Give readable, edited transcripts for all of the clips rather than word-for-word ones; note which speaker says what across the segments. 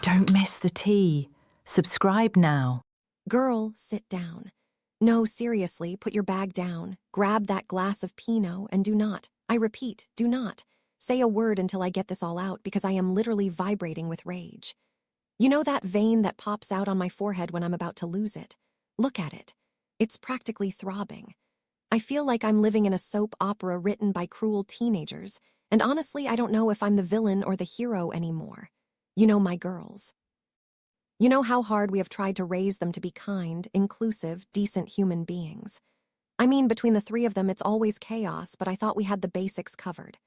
Speaker 1: Don't miss the tea. Subscribe now.
Speaker 2: Girl, sit down. No, seriously, put your bag down. Grab that glass of Pinot and do not, I repeat, do not, say a word until I get this all out because I am literally vibrating with rage. You know that vein that pops out on my forehead when I'm about to lose it? Look at it. It's practically throbbing. I feel like I'm living in a soap opera written by cruel teenagers, and honestly, I don't know if I'm the villain or the hero anymore. You know, my girls. You know how hard we have tried to raise them to be kind, inclusive, decent human beings. I mean, between the three of them, it's always chaos, but I thought we had the basics covered.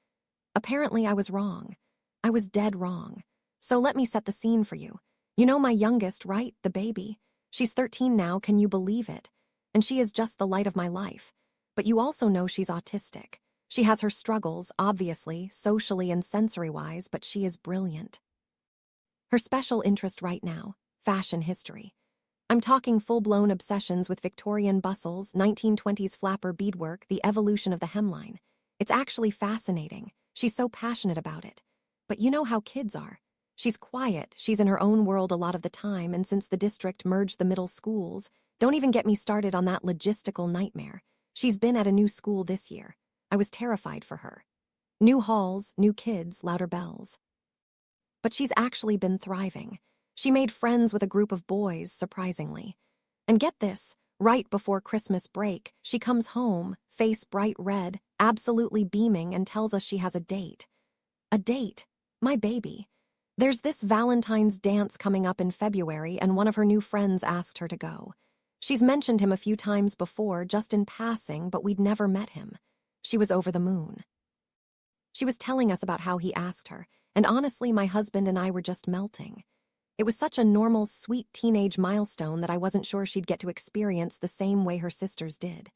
Speaker 2: Apparently, I was wrong. I was dead wrong. So let me set the scene for you. You know my youngest, right? The baby. She's 13 now, can you believe it? And she is just the light of my life. But you also know she's autistic. She has her struggles, obviously, socially and sensory-wise, but she is brilliant. Her special interest right now, fashion history. I'm talking full-blown obsessions with Victorian bustles, 1920s flapper beadwork, the evolution of the hemline. It's actually fascinating. She's so passionate about it. But you know how kids are. She's quiet, she's in her own world a lot of the time, and since the district merged the middle schools, don't even get me started on that logistical nightmare. She's been at a new school this year. I was terrified for her. New halls, new kids, louder bells. But she's actually been thriving. She made friends with a group of boys, surprisingly. And get this, right before Christmas break, she comes home, face bright red, absolutely beaming, and tells us she has a date. A date? My baby. There's this Valentine's dance coming up in February, and one of her new friends asked her to go. She's mentioned him a few times before, just in passing, but we'd never met him. She was over the moon. She was telling us about how he asked her, and honestly, my husband and I were just melting. It was such a normal, sweet teenage milestone that I wasn't sure she'd get to experience the same way her sisters did.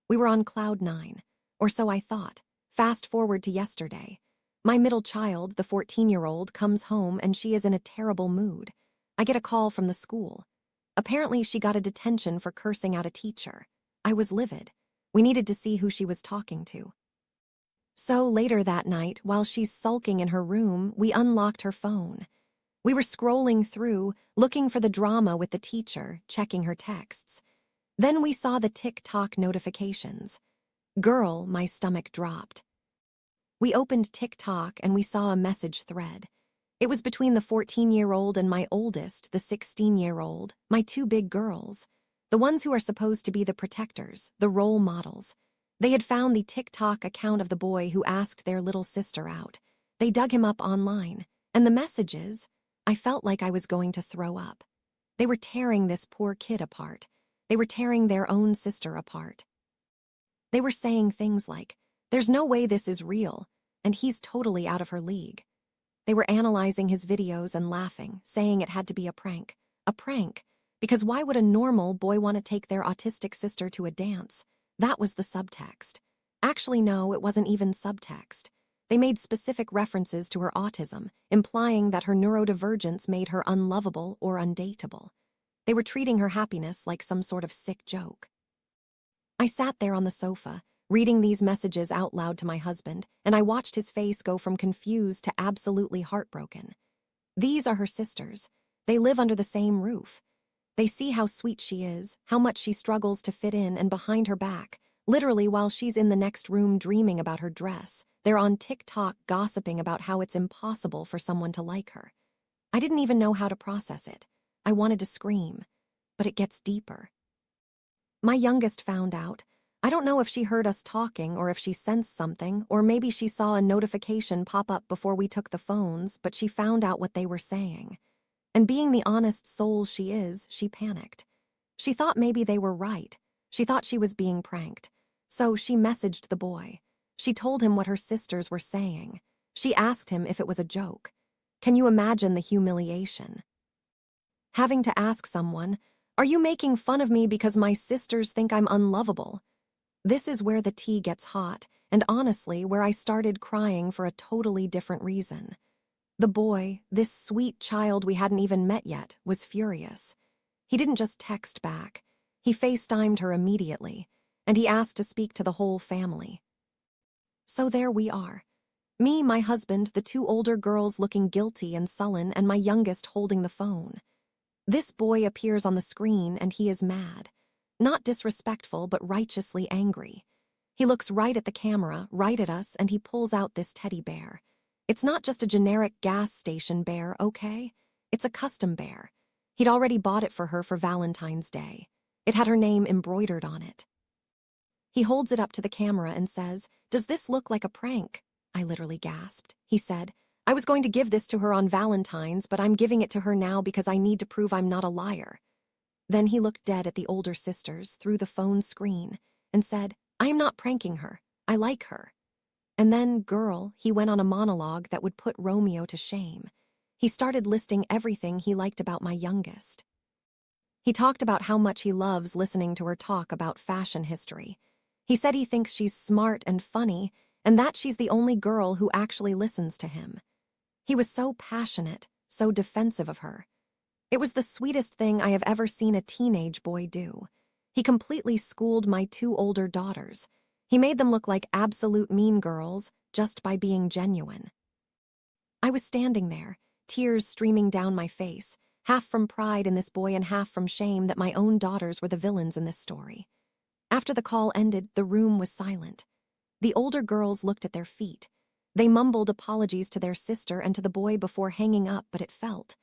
Speaker 2: We were on cloud 9, or so I thought. Fast forward to yesterday. My middle child, the 14-year-old, comes home and she is in a terrible mood. I get a call from the school. Apparently, she got a detention for cursing out a teacher. I was livid. We needed to see who she was talking to. So later that night, while she's sulking in her room, we unlocked her phone. We were scrolling through, looking for the drama with the teacher, checking her texts. Then we saw the TikTok notifications. Girl, my stomach dropped. We opened TikTok and we saw a message thread. It was between the 14-year-old and my oldest, the 16-year-old, my two big girls, the ones who are supposed to be the protectors, the role models. They had found the TikTok account of the boy who asked their little sister out. They dug him up online, and the messages, I felt like I was going to throw up. They were tearing this poor kid apart. They were tearing their own sister apart. They were saying things like, "There's no way this is real, and he's totally out of her league." They were analyzing his videos and laughing, saying it had to be a prank. A prank, because why would a normal boy want to take their autistic sister to a dance? That was the subtext. Actually, no, it wasn't even subtext. They made specific references to her autism, implying that her neurodivergence made her unlovable or undateable. They were treating her happiness like some sort of sick joke. I sat there on the sofa, reading these messages out loud to my husband, and I watched his face go from confused to absolutely heartbroken. These are her sisters. They live under the same roof. They see how sweet she is, how much she struggles to fit in, and behind her back, literally while she's in the next room dreaming about her dress, they're on TikTok gossiping about how it's impossible for someone to like her. I didn't even know how to process it. I wanted to scream, but it gets deeper. My youngest found out. I don't know if she heard us talking or if she sensed something, or maybe she saw a notification pop up before we took the phones, but she found out what they were saying. And being the honest soul she is, she panicked. She thought maybe they were right. She thought she was being pranked. So she messaged the boy. She told him what her sisters were saying. She asked him if it was a joke. Can you imagine the humiliation? Having to ask someone, "Are you making fun of me because my sisters think I'm unlovable?" This is where the tea gets hot, and honestly, where I started crying for a totally different reason. The boy, this sweet child we hadn't even met yet, was furious. He didn't just text back. He FaceTimed her immediately, and he asked to speak to the whole family. So there we are. Me, my husband, the two older girls looking guilty and sullen, and my youngest holding the phone. This boy appears on the screen and he is mad. Not disrespectful, but righteously angry. He looks right at the camera, right at us, and he pulls out this teddy bear. It's not just a generic gas station bear, okay? It's a custom bear. He'd already bought it for her for Valentine's Day. It had her name embroidered on it. He holds it up to the camera and says, "Does this look like a prank?" I literally gasped. He said, "I was going to give this to her on Valentine's, but I'm giving it to her now because I need to prove I'm not a liar." Then he looked dead at the older sisters through the phone screen and said, "I am not pranking her. I like her." And then, girl, he went on a monologue that would put Romeo to shame. He started listing everything he liked about my youngest. He talked about how much he loves listening to her talk about fashion history. He said he thinks she's smart and funny, and that she's the only girl who actually listens to him. He was so passionate, so defensive of her. It was the sweetest thing I have ever seen a teenage boy do. He completely schooled my two older daughters. He made them look like absolute mean girls just by being genuine. I was standing there, tears streaming down my face, half from pride in this boy and half from shame that my own daughters were the villains in this story. After the call ended, the room was silent. The older girls looked at their feet. They mumbled apologies to their sister and to the boy before hanging up, but it felt,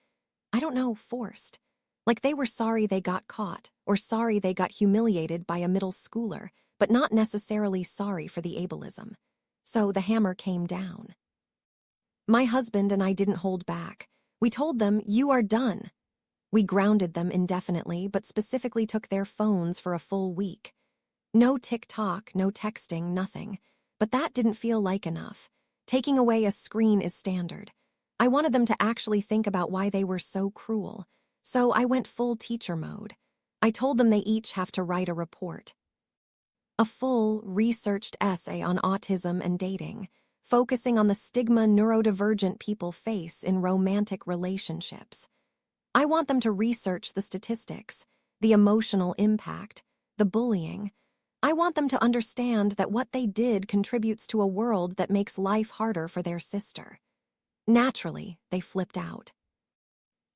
Speaker 2: I don't know, forced. Like they were sorry they got caught, or sorry they got humiliated by a middle schooler, but not necessarily sorry for the ableism. So the hammer came down. My husband and I didn't hold back. We told them, "You are done." We grounded them indefinitely, but specifically took their phones for a full week. No TikTok, no texting, nothing. But that didn't feel like enough. Taking away a screen is standard. I wanted them to actually think about why they were so cruel. So I went full teacher mode. I told them they each have to write a report. A full, researched essay on autism and dating, focusing on the stigma neurodivergent people face in romantic relationships. I want them to research the statistics, the emotional impact, the bullying. I want them to understand that what they did contributes to a world that makes life harder for their sister. Naturally, they flipped out.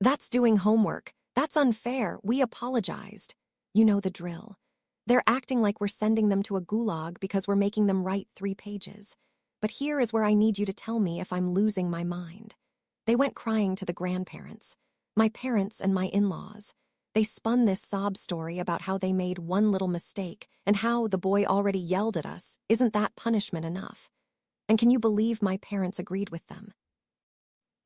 Speaker 2: "That's doing homework. That's unfair. We apologized." You know the drill. They're acting like we're sending them to a gulag because we're making them write 3 pages. But here is where I need you to tell me if I'm losing my mind. They went crying to the grandparents, my parents and my in-laws. They spun this sob story about how they made one little mistake and how the boy already yelled at us. Isn't that punishment enough? And can you believe my parents agreed with them?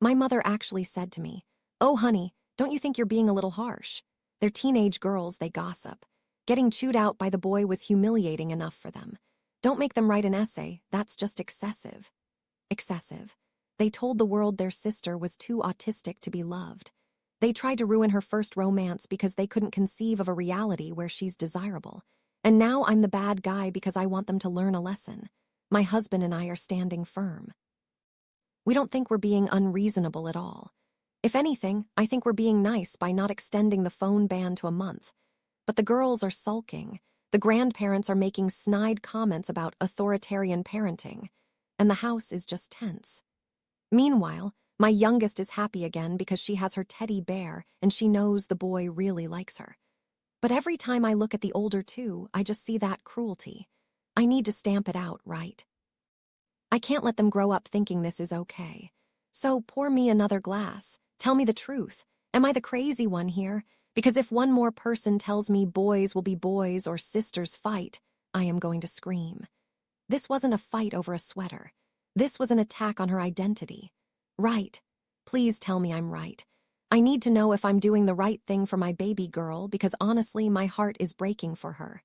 Speaker 2: My mother actually said to me, "Oh, honey, don't you think you're being a little harsh? They're teenage girls, they gossip. Getting chewed out by the boy was humiliating enough for them. Don't make them write an essay, that's just excessive." Excessive. They told the world their sister was too autistic to be loved. They tried to ruin her first romance because they couldn't conceive of a reality where she's desirable. And now I'm the bad guy because I want them to learn a lesson. My husband and I are standing firm. We don't think we're being unreasonable at all. If anything, I think we're being nice by not extending the phone ban to a month. But the girls are sulking. The grandparents are making snide comments about authoritarian parenting. And the house is just tense. Meanwhile, my youngest is happy again because she has her teddy bear and she knows the boy really likes her. But every time I look at the older two, I just see that cruelty. I need to stamp it out, right? I can't let them grow up thinking this is okay. So pour me another glass. Tell me the truth. Am I the crazy one here? Because if one more person tells me boys will be boys or sisters fight, I am going to scream. This wasn't a fight over a sweater. This was an attack on her identity. Right. Please tell me I'm right. I need to know if I'm doing the right thing for my baby girl because honestly, my heart is breaking for her.